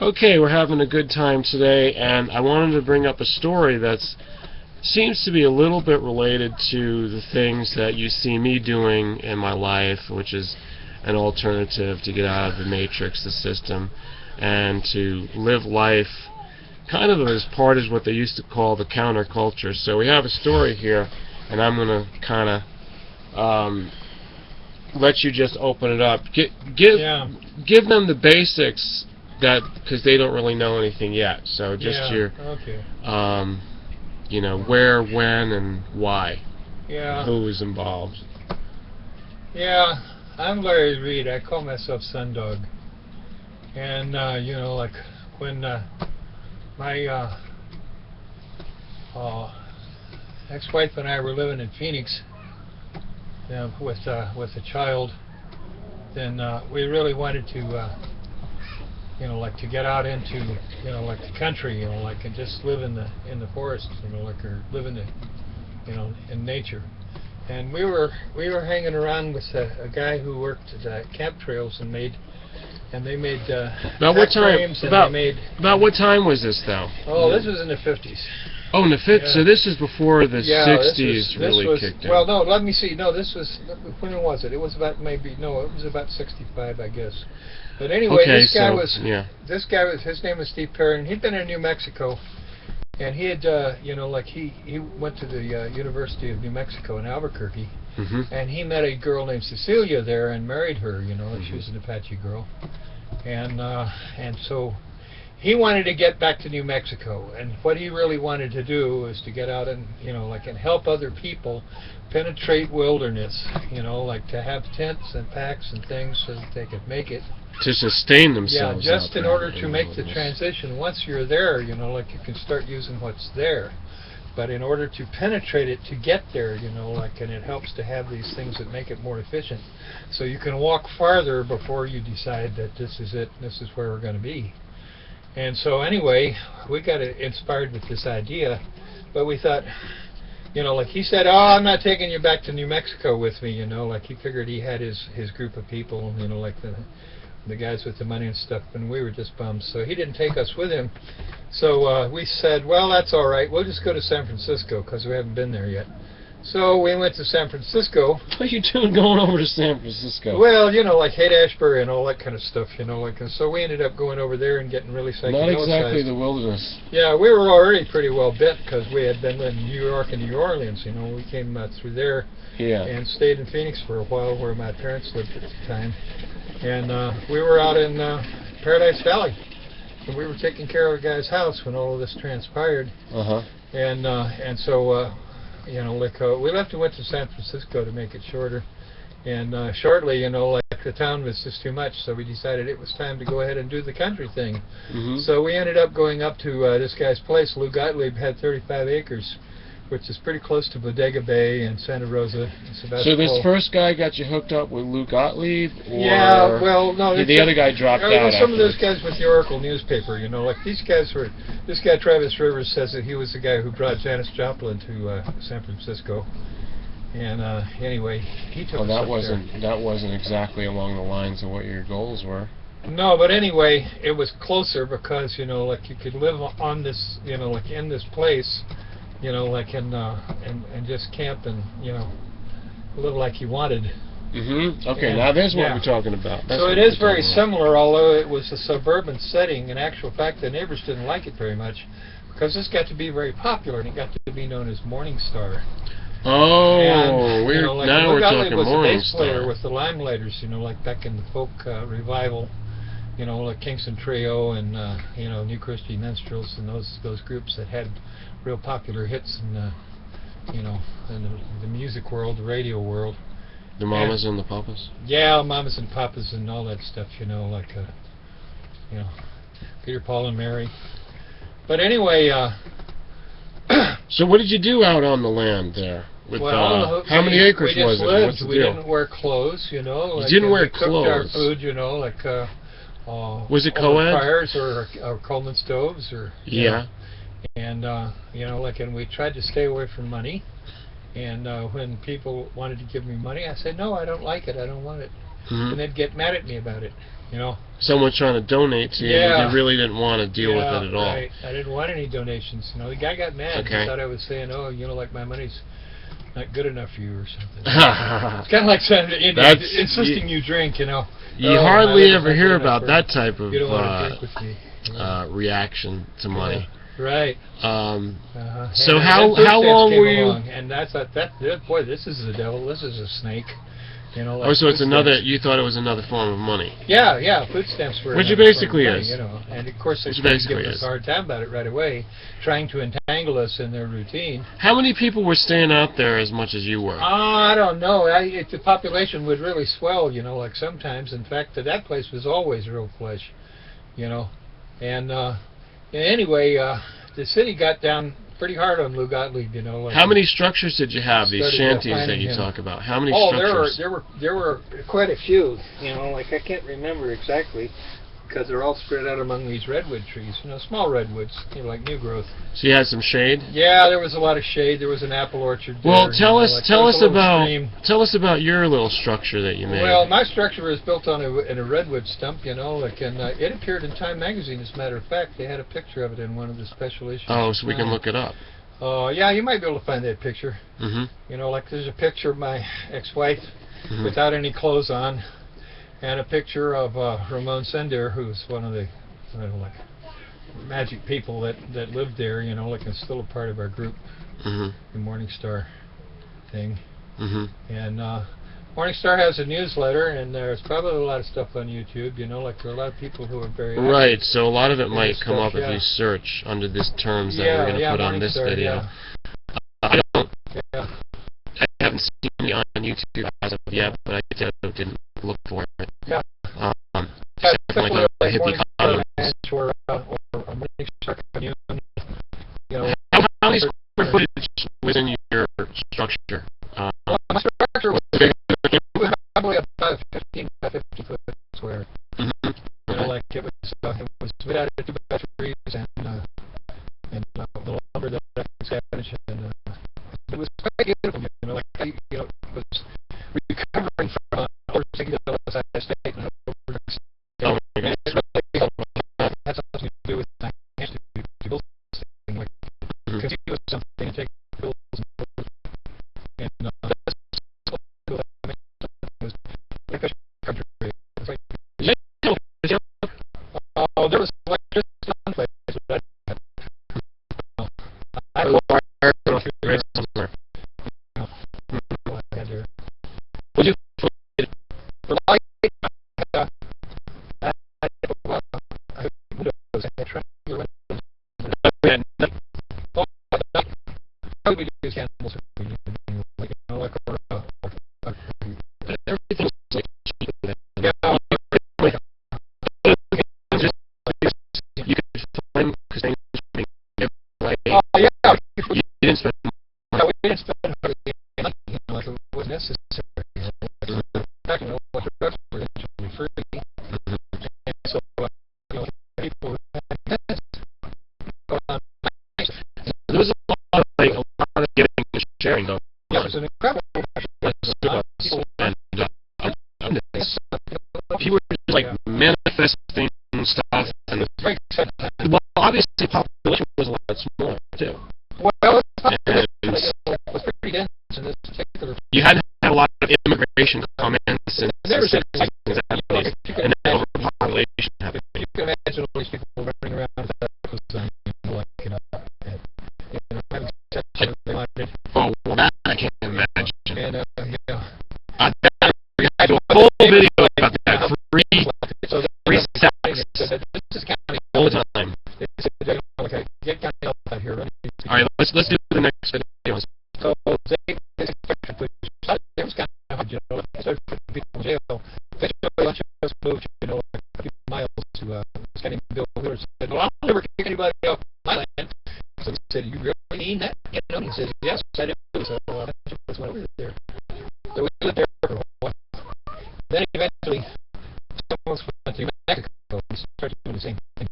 Okay, we're having a good time today, and I wanted to bring up a story that seems to be a little bit related to the things that you see me doing in my life, which is an alternative to get out of the matrix, the system, and to live life kind of as part of what they used to call the counterculture. So we have a story here, and I'm going to kind of let you just open it up. Give them the basics, that because they don't really know anything yet. So just your, you know, where, when, and why. Yeah. Who is involved. Yeah, I'm Larry Reed. I call myself Sundog. And, you know, like when my ex-wife and I were living in Phoenix with a child, then we really wanted to, you know, like to get out into, you know, like the country, you know, like and just live in the forest, you know, like or live in the, you know, in nature. And we were hanging around with a guy who worked at camp trails and they made about what time? About what time was this though? Oh, this was in the 50s. Oh, in the 50s. So this is before the 60s really kicked in. Well, no, let me see. No, this was, when was it? It was about it was about 65, I guess. But anyway, okay, this guy was, his name was Steve Perry, and he'd been in New Mexico, and he had, you know, like he went to the University of New Mexico in Albuquerque, and he met a girl named Cecilia there and married her, you know, she was an Apache girl, and so he wanted to get back to New Mexico, and what he really wanted to do was to get out and, you know, like and help other people penetrate wilderness, you know, like to have tents and packs and things so that they could make it. To sustain themselves. Yeah, just in order to make the transition. Once you're there, you know, like you can start using what's there. But in order to penetrate it, to get there, you know, like, and it helps to have these things that make it more efficient. So you can walk farther before you decide that this is it, this is where we're going to be. And so anyway, we got inspired with this idea, but we thought, you know, like he said, oh, I'm not taking you back to New Mexico with me, you know, like he figured he had his group of people, you know, like the guys with the money and stuff, and we were just bummed. So he didn't take us with him. So we said, well, that's all right. We'll just go to San Francisco because we haven't been there yet. So we went to San Francisco. What are you doing going over to San Francisco? Well, you know, like Haight-Ashbury and all that kind of stuff, you know, like, and so we ended up going over there and getting really psychedelic. Not exactly the wilderness. Yeah, we were already pretty well bit because we had been in New York and New Orleans, you know. We came through there and stayed in Phoenix for a while where my parents lived at the time. And we were out in Paradise Valley, and we were taking care of a guy's house when all of this transpired. And so, you know, like we left and went to San Francisco to make it shorter. And shortly, you know, like the town was just too much, so we decided it was time to go ahead and do the country thing. So we ended up going up to this guy's place. Lou Gottlieb had 35 acres. Which is pretty close to Bodega Bay and Santa Rosa. So this first guy got you hooked up with Lou Gottlieb? Or yeah, well, no. The other guy dropped out. Some of those guys with the Oracle newspaper, you know, like these guys were. This guy Travis Rivers says that he was the guy who brought Janis Joplin to San Francisco. And anyway, he took. Well, that wasn't exactly along the lines of what your goals were. No, but anyway, it was closer because, you know, like you could live on this, you know, like in this place. You know, like and just camp and, you know, live like you wanted. Okay, now there's what we're talking about. So it is very similar, although it was a suburban setting. In actual fact, the neighbors didn't like it very much because this got to be very popular and it got to be known as Morningstar. Oh, and, we're you know, like now we're talking was Morningstar. A bass player with the Limeliters, you know, like back in the folk revival. You know, like Kingston Trio and you know, New Christian Minstrels and those groups that had real popular hits in you know, in the music world, the radio world. The Mamas and the Papas. Yeah, Mamas and Papas and all that stuff. You know, like you know, Peter, Paul, and Mary. But anyway. So what did you do out on the land there? With, well, how many acres was it? Lived. What's the we deal? didn't wear clothes. You know. Like, you didn't wear we clothes. Cooked our food. You know, like. Was it co-ed? Fires or Coleman stoves or and you know, like, and we tried to stay away from money. And when people wanted to give me money, I said no, I don't like it, I don't want it, and they'd get mad at me about it. you know. Someone trying to donate to you, Yeah. and you really didn't want to deal with it at all. Right. I didn't want any donations. You know, the guy got mad. Okay. He thought I was saying, "Oh, you know, like my money's not good enough for you or something." It's kind of like saying, insisting you drink. You know. You "Oh, hardly my ever liver's hear not good about enough that type of you don't want to drink with me. reaction to money. Right. So And how then food long stamps were came you? along, and that's boy, this is the devil. This is a snake. You know. Like Oh, so it's food another. stamps. You thought it was another form of money. Yeah. Food stamps were. Which it another basically form of is. money, you know, and of course they Which tried to basically give us is. a hard time about it right away, trying to entangle us in their routine. How many people were staying out there as much as you were? I don't know. The population would really swell, you know, like sometimes. In fact, that place was always real flush, you know. And anyway, the city got down pretty hard on Lou Gottlieb, you know. Like How many structures did you have? These started shanties that finding you him. talk about. How many Oh, structures? there were quite a few, you know. Like I can't remember exactly because they're all spread out among these redwood trees, you know, small redwoods, you know, like new growth. So you had some shade. Yeah, there was a lot of shade. There was an apple orchard there. Well, you tell know, us like there was a little stream. tell us about your little structure that you made. Well, my structure was built on a redwood stump, you know, like, and it appeared in Time magazine. As a matter of fact, they had a picture of it in one of the special issues. Oh, so we can look it up. Yeah, you might be able to find that picture. Mm-hmm. You know, like there's a picture of my ex-wife Mm-hmm. without any clothes on, and a picture of Ramon Sender, who's one of the like magic people that lived there. You know, like it's still a part of our group, Mm-hmm. the Morningstar thing. Mm-hmm. And Morningstar has a newsletter, and there's probably a lot of stuff on YouTube. You know, like there are a lot of people who are very active. Right, so a lot of it Yeah, might come stuff, up if yeah. you search under these terms that Yeah, we're going to yeah, put on this Morningstar, video. yeah. I don't. Yeah. I haven't seen it on YouTube as of yet, but I didn't look for it. Yeah. Except for like a hippie commune. Or Morningstar Commune. You know, How many square footage was in your structure? well, my structure was probably about 15 by 50 foot square. Mm-hmm. You know, like it was made out of 2 by 3s and the lumber that I could scavenge, and it was quite beautiful. You know, like it was recovering from an overstimulated state. Oh my goodness. It really had something to do with my hands to build this thing, like continue something and take builds and that's what was like a country. Oh, there was like just one place that I Somewhere. had there. Would you For light, I windows, I tried to probably use candles, like, you know, like everything's like cheap then. yeah, You could find because things like yeah, you didn't spend we didn't spend hardly any money, you know, like it was necessary. You know, like, you know, like the drugs were essentially free, and so you know, people had there was a lot of giving and sharing though. yeah, it was an incredible People were just like manifesting stuff, and very exciting. well, obviously the population was a lot smaller too. Well, And it was pretty dense in this particular. you had to have a lot of immigration come in since There was the 60s and 70s, and then overpopulation happened. you can imagine all these people running around with that was, you know, like, having sex with their mind. Oh, well, that I can't imagine. And, yeah. We had to do a whole video about that. So Free sex this is county. all the time. Okay, get county health out here, right? All right, let's do the next video. So they was kind of, you know, started putting people in jail. They took a bunch of us moved, you know, like a few miles to Scanning Bill Wheeler said, well, I'll never kick anybody off my land. So he said, you really mean that? You know, and he said, yes, I do. So a bunch of us went over there. So we lived there for a while. Then eventually, someone else went to Mexico and started doing the same thing.